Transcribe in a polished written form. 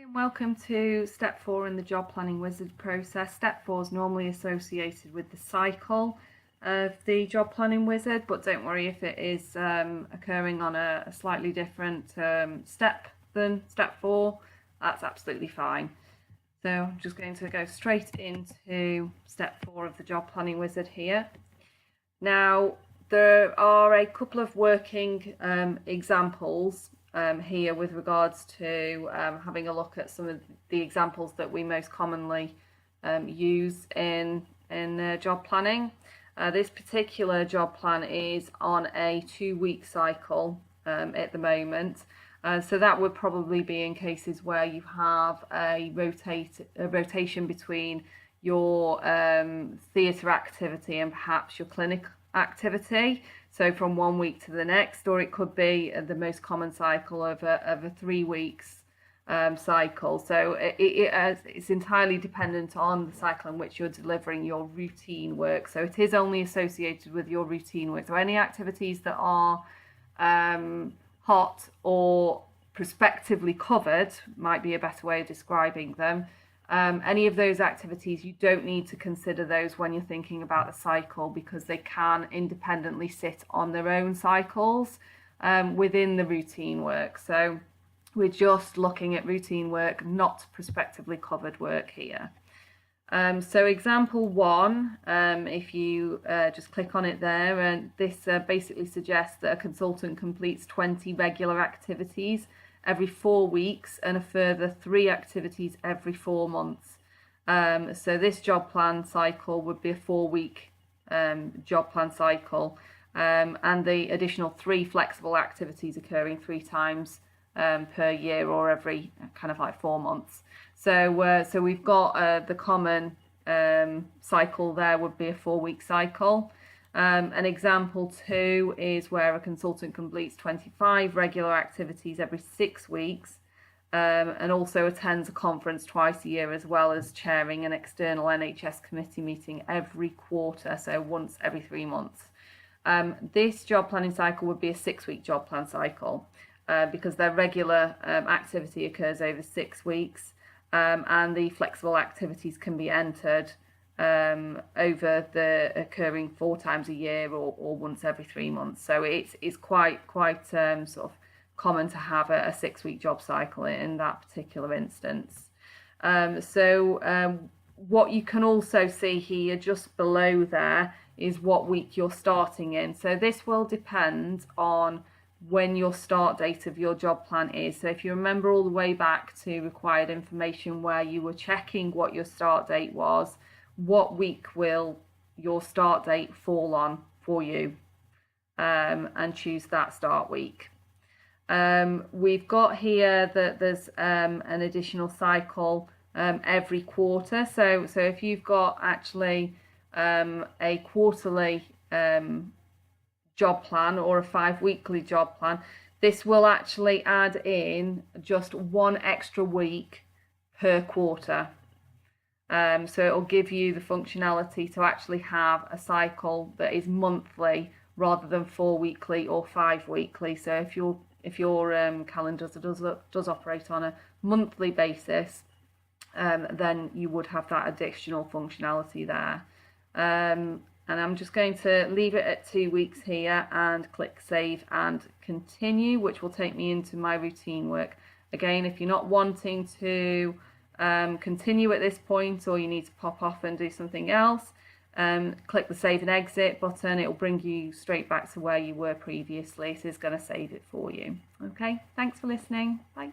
And welcome to step 4 in the job planning wizard process. Step 4 is normally associated with the cycle of the job planning wizard, but don't worry if it is occurring on a slightly different step than step 4, that's absolutely fine. So I'm just going to go straight into step 4 of the job planning wizard here. Now there are a couple of working examples here with regards to having a look at some of the examples that we most commonly use in job planning. This particular job plan is on a 2-week cycle at the moment. So that would probably be in cases where you have a rotation between your theatre activity and perhaps your clinic activity, so from 1 week to the next, or it could be the most common cycle of a 3 weeks cycle. So it's entirely dependent on the cycle in which you're delivering your routine work. So it is only associated with your routine work. So any activities that are hot or prospectively covered might be a better way of describing them. Any of those activities, you don't need to consider those when you're thinking about the cycle, because they can independently sit on their own cycles within the routine work. So we're just looking at routine work, not prospectively covered work here. So example 1, if you just click on it there, and this basically suggests that a consultant completes 20 regular activities every 4 weeks and a further 3 activities every 4 months. So this job plan cycle would be a 4-week job plan cycle, and the additional 3 flexible activities occurring 3 times per year, or every kind of like 4 months. So so we've got the common cycle there would be a 4-week cycle. An example 2 is where a consultant completes 25 regular activities every 6 weeks, and also attends a conference twice a year, as well as chairing an external NHS committee meeting every quarter, so once every 3 months. This job planning cycle would be a 6-week job plan cycle, because their regular activity occurs over 6 weeks, and the flexible activities can be entered over the occurring 4 times a year, or once every 3 months. So it's quite sort of common to have a 6-week job cycle in that particular instance. What you can also see here just below there is what week you're starting in. So this will depend on when your start date of your job plan is. So if you remember all the way back to required information, where you were checking what your start date was, what week will your start date fall on for you, and choose that start week. We've got here that there's an additional cycle every quarter. So if you've got actually a quarterly job plan or a 5-weekly job plan, this will actually add in just 1 extra week per quarter. So it'll give you the functionality to actually have a cycle that is monthly rather than 4-weekly or 5-weekly. So if your calendar does operate on a monthly basis, then you would have that additional functionality there. And I'm just going to leave it at 2 weeks here and click save and continue, which will take me into my routine work. Again, if you're not wanting to continue at this point, or you need to pop off and do something else, click the save and exit button. It will bring you straight back to where you were previously. So it's going to save it for you. Okay, thanks for listening. Bye.